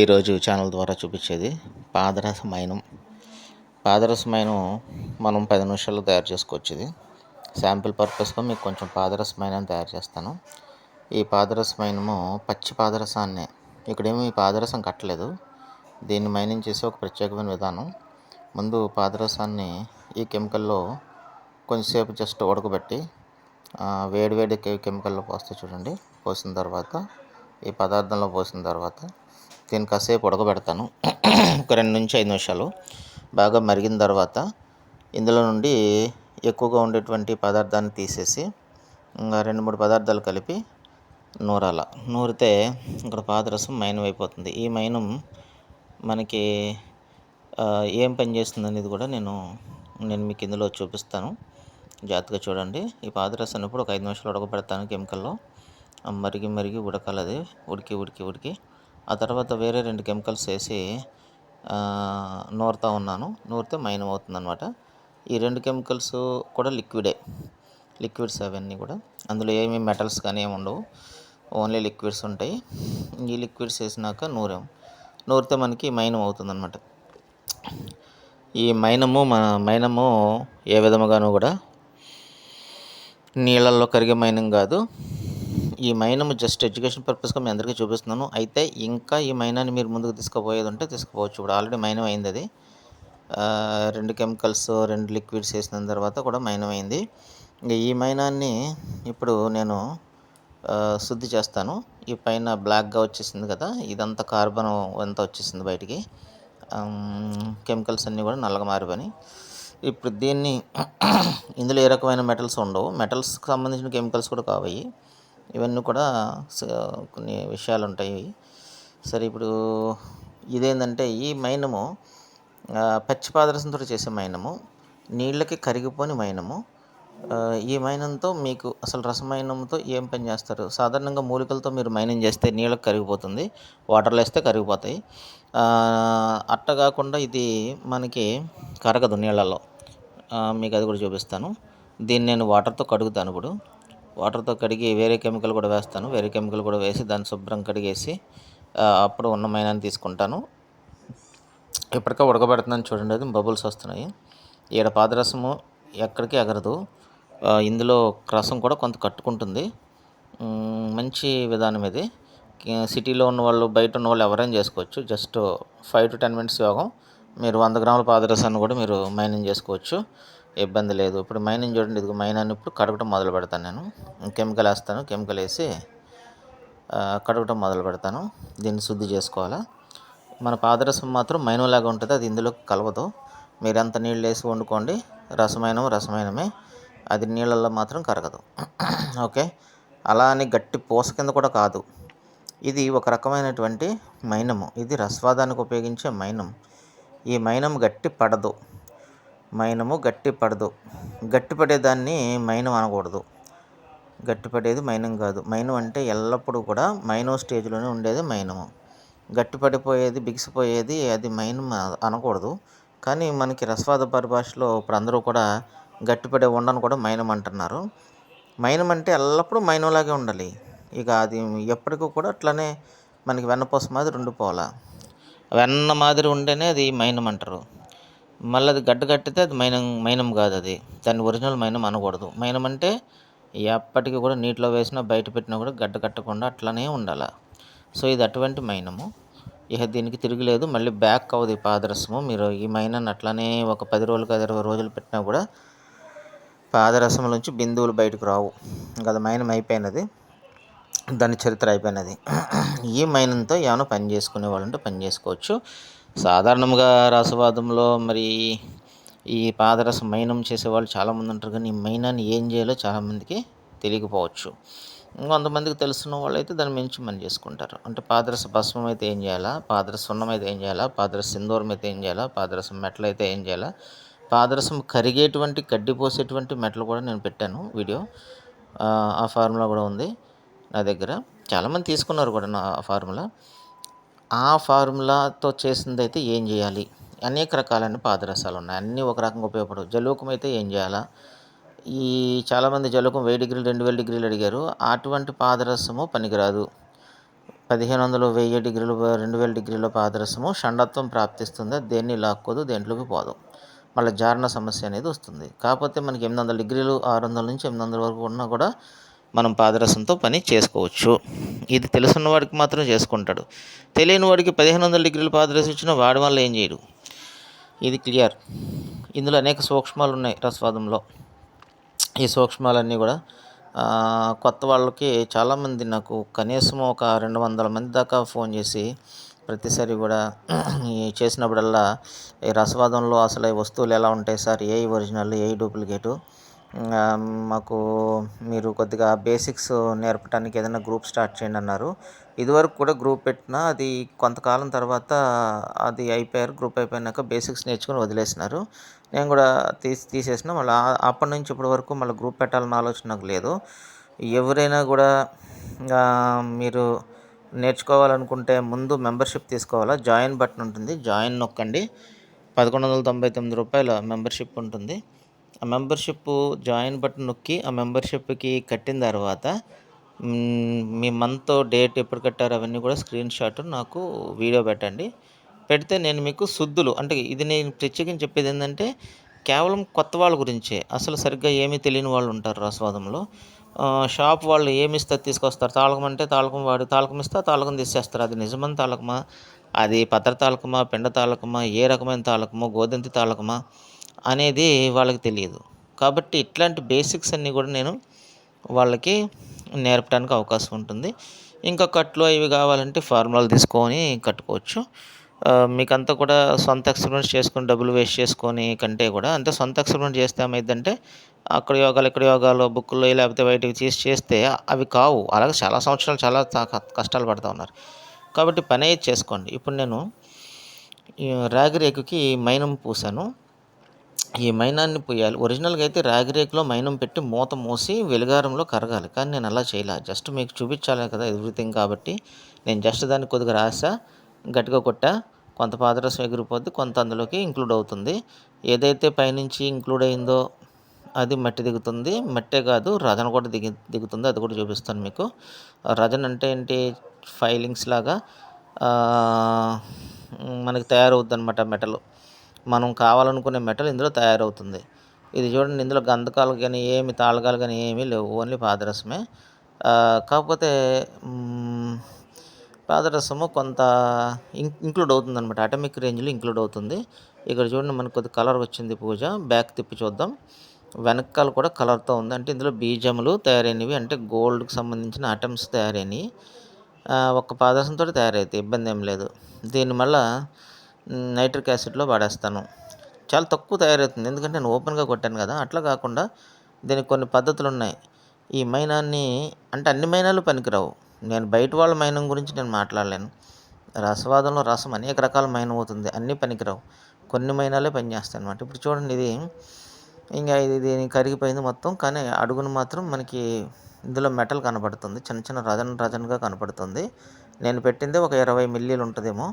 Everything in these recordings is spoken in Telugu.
ఈరోజు ఛానల్ ద్వారా చూపించేది పాదరసమైనం. పాదరసమైనం మనం 10 నిమిషాల్లో తయారు చేసుకోవచ్చు. ఇది శాంపిల్ పర్పస్గా మీకు కొంచెం పాదరసమైనం తయారు చేస్తాను. ఈ పాదరసమైనము పచ్చి పాదరసాన్నే, ఇక్కడేమి పాదరసం కట్టలేదు, దీన్ని మైనింగ్ చేసే ఒక ప్రత్యేకమైన విధానం. ముందు పాదరసాన్ని ఈ కెమికల్లో కొంచెంసేపు జస్ట్ ఉడకబెట్టి వేడి కెమికల్లో పోస్తే చూడండి, పోసిన తర్వాత ఈ పదార్థంలో పోసిన తర్వాత దీన్ని కాసేపు ఉడకబెడతాను. ఒక 2 నుంచి 5 నిమిషాలు బాగా మరిగిన తర్వాత ఇందులో నుండి ఎక్కువగా ఉండేటువంటి పదార్థాన్ని తీసేసి 2-3 పదార్థాలు కలిపి నూరితే ఇక్కడ పాదరసం మైనం అయిపోతుంది. ఈ మైనం మనకి ఏం పని చేస్తుంది అనేది కూడా నేను మీకు ఇందులో చూపిస్తాను. జాగ్రత్తగా చూడండి. ఈ పాదరసాన్ని ఇప్పుడు ఒక 5 నిమిషాలు ఉడకబెడతాను కెమికల్లో. మరిగి ఉడకాలి. అది ఉడికి ఆ తర్వాత వేరే 2 కెమికల్స్ వేసి నూరుతూ ఉన్నాను. నూరితే మైనం అవుతుందన్నమాట. ఈ 2 కెమికల్స్ కూడా లిక్విడ్స్ అవన్నీ కూడా. అందులో ఏమీ మెటల్స్ కానీ ఏమి ఉండవు, ఓన్లీ లిక్విడ్స్ ఉంటాయి. ఈ లిక్విడ్స్ వేసినాక నూరితే మనకి మైనం అవుతుందన్నమాట. ఈ మైనము ఏ విధముగాను కూడా నీళ్ళల్లో కరిగే మైనం కాదు. ఈ మైనము జస్ట్ ఎడ్యుకేషన్ పర్పస్గా మీ అందరికీ చూపిస్తున్నాను. అయితే ఇంకా ఈ మైనాన్ని మీరు ముందుకు తీసుకుపోయేది ఉంటే తీసుకుపోవచ్చు. ఇప్పుడు ఆల్రెడీ మైనం అయింది. అది 2 కెమికల్స్ 2 లిక్విడ్స్ వేసిన తర్వాత కూడా మైనం అయింది. ఈ మైనాన్ని ఇప్పుడు నేను శుద్ధి చేస్తాను. ఈ పైన బ్లాక్గా వచ్చేసింది కదా, ఇదంతా కార్బన్ అంతా వచ్చేసింది బయటికి. కెమికల్స్ అన్నీ కూడా నల్లగా మారిపోయి. ఇప్పుడు దీన్ని ఇందులో ఏ రకమైన మెటల్స్ ఉండవు, మెటల్స్కి సంబంధించిన కెమికల్స్ కూడా కావాలి. ఇవన్నీ కూడా కొన్ని విషయాలు ఉంటాయి. సరే, ఇప్పుడు ఇదేంటంటే ఈ మైనము పచ్చి పాదరసంతో చేసే మైనము, నీళ్ళకి కరిగిపోని మైనము. ఈ మైనంతో మీకు అసలు రసమైనంతో ఏం పని చేస్తారు? సాధారణంగా మూలికలతో మీరు మైనింగ్ చేస్తే నీళ్ళకి కరిగిపోతుంది, వాటర్లో వేస్తే కరిగిపోతాయి. అట్ట కాకుండా ఇది మనకి కరగదు నీళ్ళలో. మీకు అది కూడా చూపిస్తాను. దీన్ని నేను వాటర్తో కడుగుతాను. ఇప్పుడు వాటర్తో కడిగి వేరే కెమికల్ కూడా వేస్తాను. వేరే కెమికల్ కూడా వేసి దాన్ని శుభ్రం కడిగేసి అప్పుడు ఉన్న మైనాన్ని తీసుకుంటాను. ఇప్పటికే ఉడకబెడుతున్నాను చూడండి, అది బబుల్స్ వస్తున్నాయి. ఈడ పాదరసము ఎక్కడికి ఎగరదు. ఇందులో రసం కూడా కొంత కట్టుకుంటుంది. మంచి విధానం ఇది. సిటీలో ఉన్న వాళ్ళు, బయట ఉన్న వాళ్ళు ఎవరైనా చేసుకోవచ్చు. జస్ట్ 5 to 10 minutes యోగం. మీరు 100 గ్రాముల పాదరసాన్ని కూడా మీరు మైనింగ్ చేసుకోవచ్చు, ఇబ్బంది లేదు. ఇప్పుడు మైనింగ్ చూడండి, ఇది మైనాన్ని ఇప్పుడు కడగటం మొదలు పెడతాను. నేను కెమికల్ వేస్తాను. కెమికల్ వేసి కడగటం మొదలు పెడతాను. దీన్ని శుద్ధి చేసుకోవాలా. మన పాదరసం మాత్రం మైనంలాగా ఉంటుంది, అది ఇందులో కలవదు. మీరు ఎంత నీళ్ళు వేసి వండుకోండి, రసమైనమే, అది నీళ్ళల్లో మాత్రం కరగదు. ఓకే, అలా అని గట్టి పూస కింద కూడా కాదు. ఇది ఒక రకమైనటువంటి మైనము. ఇది రసవాదానికి ఉపయోగించే మైనం. ఈ మైనం గట్టి పడదు. గట్టిపడేదాన్ని మైనం అనకూడదు. గట్టిపడేది మైనం కాదు. మైనం అంటే ఎల్లప్పుడూ కూడా మైనం స్టేజ్లోనే ఉండేది మైనము. గట్టిపడిపోయేది, బిగిసిపోయేది అది మైనం అనకూడదు. కానీ మనకి రసవాద పరిభాషలో ఇప్పుడు అందరూ కూడా గట్టిపడే ఉండను కూడా మైనం అంటున్నారు. మైనం అంటే ఎల్లప్పుడూ మైనంలాగే ఉండాలి. ఇక అది ఎప్పటికీ కూడా అట్లనే మనకి వెన్నపూస మాదిరి ఉండిపోవాలా. వెన్న మాదిరి ఉంటేనే అది మైనం అంటారు. మళ్ళీ అది గట్టితే అది మైనం కాదు. అది దాన్ని ఒరిజినల్ మైనం అనకూడదు. మైనం అంటే ఎప్పటికీ కూడా నీటిలో వేసినా బయట పెట్టినా కూడా కట్టకుండా అట్లనే ఉండాలి. సో ఇది అటువంటి మైనము. ఇక దీనికి తిరగలేదు. మళ్ళీ బ్యాక్ అవ్వదు ఈ పాదరసము. మీరు ఈ మైనాన్ని అట్లనే ఒక 10 రోజులు 20 రోజులు పెట్టినా కూడా పాదరసం నుంచి బిందువులు బయటకు రావు. ఇంకా అది మైనం అయిపోయినది, దాని చరిత్ర అయిపోయినది. ఈ మైనంతో ఏమైనా పని చేసుకునే వాళ్ళంటే పని చేసుకోవచ్చు. సాధారణంగా రసవాదంలో మరి ఈ పాదరసం మైనం చేసేవాళ్ళు చాలామంది ఉంటారు, కానీ ఈ మైనాన్ని ఏం చేయాలో చాలామందికి తెలియకపోవచ్చు. కొంతమందికి తెలుసున్న వాళ్ళు అయితే దాన్ని మించి పని చేసుకుంటారు. అంటే పాదరస భస్మం అయితే ఏం చేయాలా, పాదరస సున్నం అయితే ఏం చేయాలా, పాదరస సింధూరం అయితే ఏం చేయాలా, పాదరసం మెటల్ అయితే ఏం చేయాలా, పాదరసం కరిగేటువంటి గడ్డి పోసేటువంటి మెటల్ కూడా నేను పెట్టాను వీడియో. ఆ ఫార్ములా కూడా ఉంది నా దగ్గర. చాలామంది తీసుకున్నారు కూడా నా ఫార్ములా. ఆ ఫార్ములాతో చేసింది అయితే ఏం చేయాలి, అనేక రకాలైన పాదరసాలు ఉన్నాయి. అన్నీ ఒక రకంగా ఉపయోగపడవు. జలుకం అయితే ఏం చేయాలా, ఈ చాలామంది జలుకం 1000 డిగ్రీలు 2000 డిగ్రీలు అడిగారు. అటువంటి పాదరసము పనికిరాదు. 1500, 1000 డిగ్రీలు, 2000 డిగ్రీల పాదరసము షండత్వం ప్రాప్తిస్తుంది. అది దేన్ని లాక్కోదు, దేంట్లోకి పోదు. మళ్ళీ జారణ సమస్య అనేది వస్తుంది. కాకపోతే మనకి 800 డిగ్రీలు, 600 నుంచి 800 వరకు ఉన్నా కూడా మనం పాదరసంతో పని చేసుకోవచ్చు. ఇది తెలుసున్న వాడికి మాత్రం చేసుకుంటాడు. తెలియని వాడికి 1500 డిగ్రీల పాదరసం ఇచ్చినా వాడి వల్ల ఏం చేయడు. ఇది క్లియర్. ఇందులో అనేక సూక్ష్మాలు ఉన్నాయి రసవాదంలో. ఈ సూక్ష్మాలన్నీ కూడా కొత్త వాళ్ళకి చాలామంది నాకు కనీసం ఒక 200 మంది దాకా ఫోన్ చేసి ప్రతిసారి కూడా చేసినప్పుడల్లా ఈ రసవాదంలో అసలు ఈ వస్తువులు ఎలా ఉంటాయి సార్, ఏ ఒరిజినల్, ఏ డూప్లికేటు, మాకు మీరు కొద్దిగా బేసిక్స్ నేర్పడానికి ఏదైనా గ్రూప్ స్టార్ట్ చేయండి అన్నారు. ఇదివరకు కూడా గ్రూప్ పెట్టినా అది కొంతకాలం తర్వాత అది అయిపోయారు. గ్రూప్ అయిపోయినాక బేసిక్స్ నేర్చుకుని వదిలేసినారు. నేను కూడా తీసేసిన. మళ్ళీ అప్పటి నుంచి ఇప్పటి వరకు మళ్ళీ గ్రూప్ పెట్టాలన్న ఆలోచన నాకు లేదు. ఎవరైనా కూడా మీరు నేర్చుకోవాలనుకుంటే ముందు మెంబర్షిప్ తీసుకోవాలా. జాయిన్ బటన్ ఉంటుంది, జాయిన్ నొక్కండి. 1199 రూపాయల మెంబర్షిప్ ఉంటుంది. ఆ మెంబర్షిప్ జాయిన్ బటన్ నొక్కి ఆ మెంబర్షిప్కి కట్టిన తర్వాత మీ మంత్ డేట్ ఎప్పుడు కట్టారో అవన్నీ కూడా స్క్రీన్ షాట్ నాకు వీడియో పెట్టండి. పెడితే నేను మీకు శుద్ధులు అంటే ఇది నేను ప్రత్యేకించి చెప్పేది ఏంటంటే కేవలం కొత్త వాళ్ళ గురించే. అసలు సరిగ్గా ఏమీ తెలియని వాళ్ళు ఉంటారు రసవాదంలో. షాప్ వాళ్ళు ఏమి ఇస్తే తీసుకొస్తారు. తాళకం అంటే తాళకం, వాడు తాళకం ఇస్తే తాళకం తీసేస్తారు. అది నిజమైన తాళకమా, అది పత్ర తాళకమా, పిండ తాళకమా, ఏ రకమైన తాళకమో, గోధుమ తాళకమా అనేది వాళ్ళకి తెలియదు. కాబట్టి ఇట్లాంటి బేసిక్స్ అన్నీ కూడా నేను వాళ్ళకి నేర్పడానికి అవకాశం ఉంటుంది. ఇంకా కట్లు ఇవి కావాలంటే ఫార్ములాలు తీసుకొని కట్టుకోవచ్చు. మీకంతా కూడా సొంత ఎక్స్పెరిమెంట్స్ చేసుకొని డబ్బులు వేస్ట్ చేసుకొని కంటే కూడా అంటే సొంత ఎక్స్పెరిమెంట్ చేస్తే ఏమైందంటే అక్కడ యోగాలు ఇక్కడ యోగాలు బుక్కుల్లో లేకపోతే బయటకి చేస్తే అవి కావు. అలాగే చాలా సంవత్సరాలు చాలా కష్టాలు పడుతూ ఉన్నారు. కాబట్టి పని అయితే చేసుకోండి. ఇప్పుడు నేను రాగి రేకుకి మైనం పూసాను. ఈ మైనాన్ని పూయాలి. ఒరిజినల్గా అయితే రాగి రేకులో మైనం పెట్టి మూత మూసి వెలుగారంలో కరగాలి. కానీ నేను అలా చేయలే. జస్ట్ మీకు చూపించాలి కదా ఎవ్రీథింగ్. కాబట్టి నేను జస్ట్ దాన్ని కొద్దిగా రాసా, గట్టిగా కొట్టా. కొంత పాదరసం ఎగిరిపోద్ది, కొంత అందులోకి ఇంక్లూడ్ అవుతుంది. ఏదైతే పైనుంచి ఇంక్లూడ్ అయిందో అది మట్టి దిగుతుంది. మట్టే కాదు, రజన కూడా దిగుతుంది. అది కూడా చూపిస్తాను మీకు. రజన అంటే ఏంటి, ఫైలింగ్స్ లాగా మనకి తయారవుద్ది అనమాట మెటల్. మనం కావాలనుకునే మెటల్ ఇందులో తయారవుతుంది. ఇది చూడండి, ఇందులో గంధకాలు కానీ ఏమి తాళకాలు కానీ ఏమీ లేవు, ఓన్లీ పాదరసమే. కాకపోతే పాదరసము కొంత ఇంక్లూడ్ అవుతుంది అనమాట, అటమిక్ రేంజ్లో ఇంక్లూడ్ అవుతుంది. ఇక్కడ చూడండి మనకు కొద్ది కలర్ వచ్చింది పూజ. బ్యాక్ తిప్పి చూద్దాం. వెనకాల కూడా కలర్తో ఉంది. అంటే ఇందులో బీజములు తయారైనవి, అంటే గోల్డ్కి సంబంధించిన అటమ్స్ తయారైనవి. ఒక పాదరసంతో తయారైతే ఇబ్బంది ఏం లేదు. దీన్ని మళ్ళీ నైట్రిక్ యాసిడ్లో వాడేస్తాను. చాలా తక్కువ తయారవుతుంది, ఎందుకంటే నేను ఓపెన్గా కొట్టాను కదా. అట్లా కాకుండా దీనికి కొన్ని పద్ధతులు ఉన్నాయి. ఈ మైనాన్ని అంటే అన్ని మైనాలు పనికిరావు. నేను బయట వాళ్ళ మైనం గురించి నేను మాట్లాడలేను. రసవాదంలో రసం అనేక రకాల మైనం అవుతుంది, అన్నీ పనికిరావు. కొన్ని మైనాలే పనిచేస్తాయి అన్నమాట. ఇప్పుడు చూడండి, ఇది ఇంకా ఇది కరిగిపోయింది మొత్తం. కానీ అడుగును మాత్రం మనకి ఇందులో మెటల్ కనపడుతుంది, చిన్న చిన్న రజన్గా కనపడుతుంది. నేను పెట్టింది ఒక 20 మిల్లీలు ఉంటుందేమో.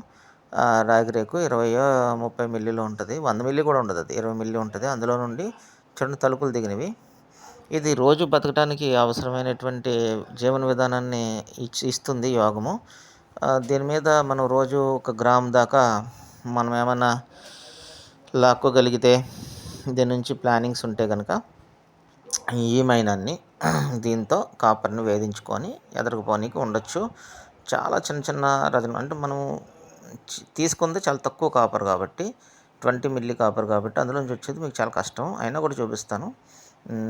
రాగి రేకు 20-30 మిల్లీలో ఉంటుంది. 100 మిల్లీ కూడా ఉండదు, అది 20 మిల్లీ ఉంటుంది. అందులో నుండి చిన్న తలుపులు దిగినవి. ఇది రోజు బతకడానికి అవసరమైనటువంటి జీవన విధానాన్ని ఇస్తుంది యోగము. దీని మీద మనం రోజు 1 గ్రామ్ దాకా మనం ఏమైనా లాక్కోగలిగితే, దీని నుంచి ప్లానింగ్స్ ఉంటే కనుక ఈ మైనాన్ని దీంతో కాపర్ని వేధించుకొని ఎదరకపోనీకి ఉండొచ్చు. చాలా చిన్న చిన్న రజన అంటే మనం తీసుకుంది చాలా తక్కువ కాపర్ కాబట్టి, 20 మిల్లీ కాపర్ కాబట్టి అందులోంచి వచ్చేది మీకు చాలా కష్టం. అయినా కూడా చూపిస్తాను.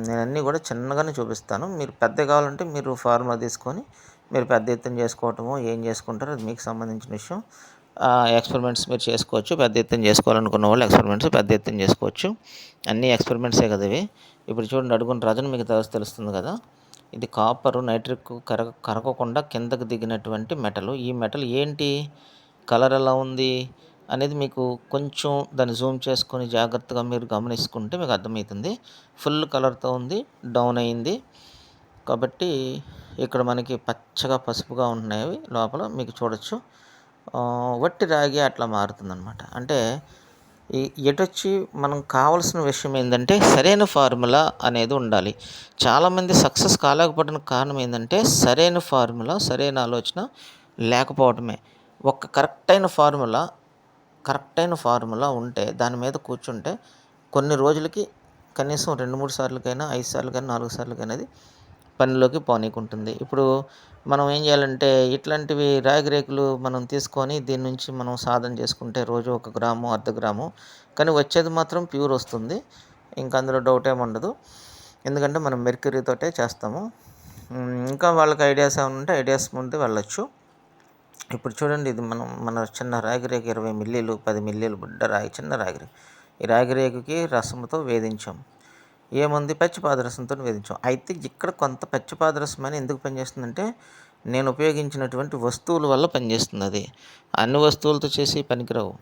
నేను అన్నీ కూడా చిన్నగానే చూపిస్తాను. మీరు పెద్ద కావాలంటే మీరు ఫార్ములా తీసుకొని మీరు పెద్ద ఎత్తున చేసుకోవటమో ఏం చేసుకుంటారో అది మీకు సంబంధించిన విషయం. ఎక్స్పెరిమెంట్స్ మీరు చేసుకోవచ్చు. పెద్ద ఎత్తున చేసుకోవాలనుకున్న వాళ్ళు ఎక్స్పెరిమెంట్స్ పెద్ద ఎత్తున చేసుకోవచ్చు. అన్నీ ఎక్స్పెరిమెంట్సే కదా ఇవి. ఇప్పుడు చూడండి, అడుగున రజన మీకు తెలుస్తుంది కదా. ఇది కాపరు నైట్రిక్ కరగకుండా కిందకు దిగినటువంటి మెటల్. ఈ మెటల్ ఏంటి, కలర్ ఎలా ఉంది అనేది మీకు కొంచెం దాన్ని జూమ్ చేసుకొని జాగ్రత్తగా మీరు గమనించుకుంటే మీకు అర్థమవుతుంది. ఫుల్ కలర్తో ఉంది, డౌన్ అయింది. కాబట్టి ఇక్కడ మనకి పచ్చగా పసుపుగా ఉన్నాయి లోపల మీకు చూడొచ్చు. వట్టి రాగి అట్లా మారుతుందన్నమాట. అంటే ఎటొచ్చి మనం కావాల్సిన విషయం ఏంటంటే సరైన ఫార్ములా అనేది ఉండాలి. చాలామంది సక్సెస్ కాలేకపోవడానికి కారణం ఏంటంటే సరైన ఫార్ములా, సరైన ఆలోచన లేకపోవటమే. ఒక కరెక్ట్ అయిన ఫార్ములా ఉంటే దాని మీద కూర్చుంటే కొన్ని రోజులకి కనీసం 2, 3 సార్లకైనా, 5 సార్లకైనా, 4 సార్లకైనా అది పనిలోకి పోనీకుంటుంది. ఇప్పుడు మనం ఏం చేయాలంటే ఇట్లాంటివి రాగి రేకులు మనం తీసుకొని దీని నుంచి మనం సాధన చేసుకుంటే రోజు 1 గ్రాము, అర్ధ గ్రాము కానీ వచ్చేది మాత్రం ప్యూర్ వస్తుంది. ఇంక అందులో డౌట్ ఏముండదు. ఎందుకంటే మనం మెర్క్యూరీతోటే చేస్తాము. ఇంకా వాళ్ళకి ఐడియాస్ ఏమైనా ఉంటే ఐడియాస్ ముందు వెళ్ళొచ్చు. ఇప్పుడు చూడండి, ఇది మన చిన్న రాగి రేకు 20 మిల్లీలు, 10 మిల్లీలు బుడ్డ రాగి, చిన్న రాగి రేకు. ఈ రాగి రేకుకి రసంతో వేధించాం. ఏముంది, పచ్చి పాదరసంతో వేధించాం. అయితే ఇక్కడ కొంత పచ్చి పాదరసం అని ఎందుకు పనిచేస్తుందంటే నేను ఉపయోగించినటువంటి వస్తువుల వల్ల పనిచేస్తుంది. అది అన్ని వస్తువులతో చేసి పనికిరావు.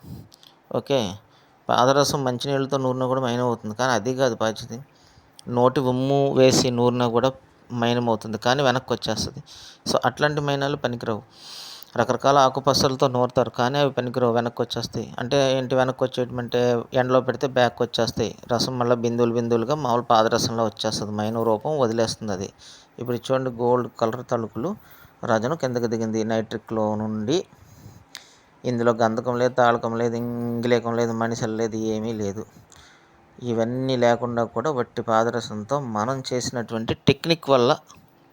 ఓకే, పాదరసం మంచినీళ్ళతో నూరినా కూడా మైనమవుతుంది, కానీ అది కాదు బాధ్యత. నోటి ఉమ్ము వేసి నూరినా కూడా మైనమవుతుంది, కానీ వెనక్కి వచ్చేస్తుంది. సో అట్లాంటి మైనాలు పనికిరావు. రకరకాల ఆకుపసలతో నూరుతారు, కానీ అవి పనికిరావు, వెనక్కి వచ్చేస్తాయి. అంటే ఏంటి వెనక్కి వచ్చేయటం అంటే ఎండలో పెడితే బ్యాక్ వచ్చేస్తాయి. రసం మళ్ళీ బిందువులుగా మామూలు పాదరసంలో వచ్చేస్తుంది, మైనం రూపం వదిలేస్తుంది అది. ఇప్పుడు చూడండి, గోల్డ్ కలర్ తలుకులు రజను కిందకి దిగింది నైట్రిక్లో నుండి. ఇందులో గంధకం లేదు, తాళకం లేదు, ఇంగిలేకం లేదు, మనిషం లేదు, ఏమీ లేదు. ఇవన్నీ లేకుండా కూడా వట్టి పాదరసంతో మనం చేసినటువంటి టెక్నిక్ వల్ల,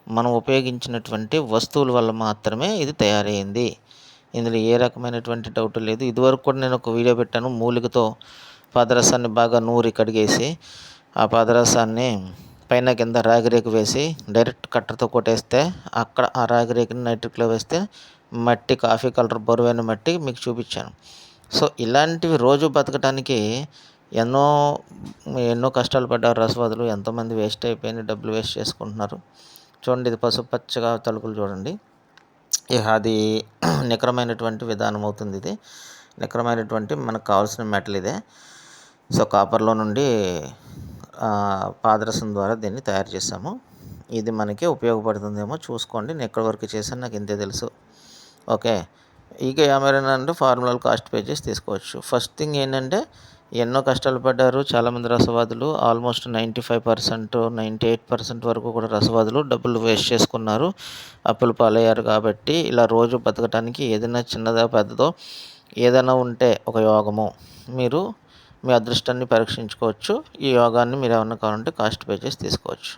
మనం ఉపయోగించినటువంటి వస్తువుల వల్ల మాత్రమే ఇది తయారైంది. ఇందులో ఏ రకమైనటువంటి డౌట్ లేదు. ఇదివరకు కూడా నేను ఒక వీడియో పెట్టాను, మూలికతో పాదరసాన్ని బాగా నూరి కడిగేసి ఆ పాదరసాన్ని పైన కింద రాగిరేకు వేసి డైరెక్ట్ కట్టర్తో కొట్టేస్తే అక్కడ ఆ రాగిరేకుని నైట్రిక్లో వేస్తే మట్టి కాఫీ కలర్ బరువైన మట్టి మీకు చూపించాను. సో ఇలాంటివి రోజు బతకడానికి ఎన్నో కష్టాలు పడ్డారు రసవాదులు. ఎంతోమంది వేస్ట్ అయిపోయిన డబ్బులు వేస్ట్ చేసుకుంటున్నారు. చూడండి, ఇది పసుపు పచ్చగా తలుకులు చూడండి. అది నికరమైనటువంటి విధానం అవుతుంది. ఇది నికరమైనటువంటి మనకు కావాల్సిన మెటల్ ఇదే. సో కాపర్లో నుండి పాదరసం ద్వారా దీన్ని తయారు చేసాము. ఇది మనకి ఉపయోగపడుతుందేమో చూసుకోండి. నేను ఎక్కడి వరకు చేశాను నాకు ఇంతే తెలుసు. ఓకే, ఇక ఏమైనా అంటే ఫార్ములాలు కాస్ట్ పే చేసి తీసుకోవచ్చు. ఫస్ట్ థింగ్ ఏంటంటే ఎన్నో కష్టాలు పడ్డారు చాలామంది రసవాదులు. ఆల్మోస్ట్ 95%, 98% వరకు కూడా రసవాదులు డబ్బులు వేస్ట్ చేసుకున్నారు, అప్పులు పాలయ్యారు. కాబట్టి ఇలా రోజు బతకడానికి ఏదైనా చిన్నదో పెద్దదో ఏదైనా ఉంటే ఒక యోగము, మీరు మీ అదృష్టాన్ని పరీక్షించుకోవచ్చు. ఈ యోగాన్ని మీరు ఏమన్నా కావాలంటే కాస్ట్ పే చేసి తీసుకోవచ్చు.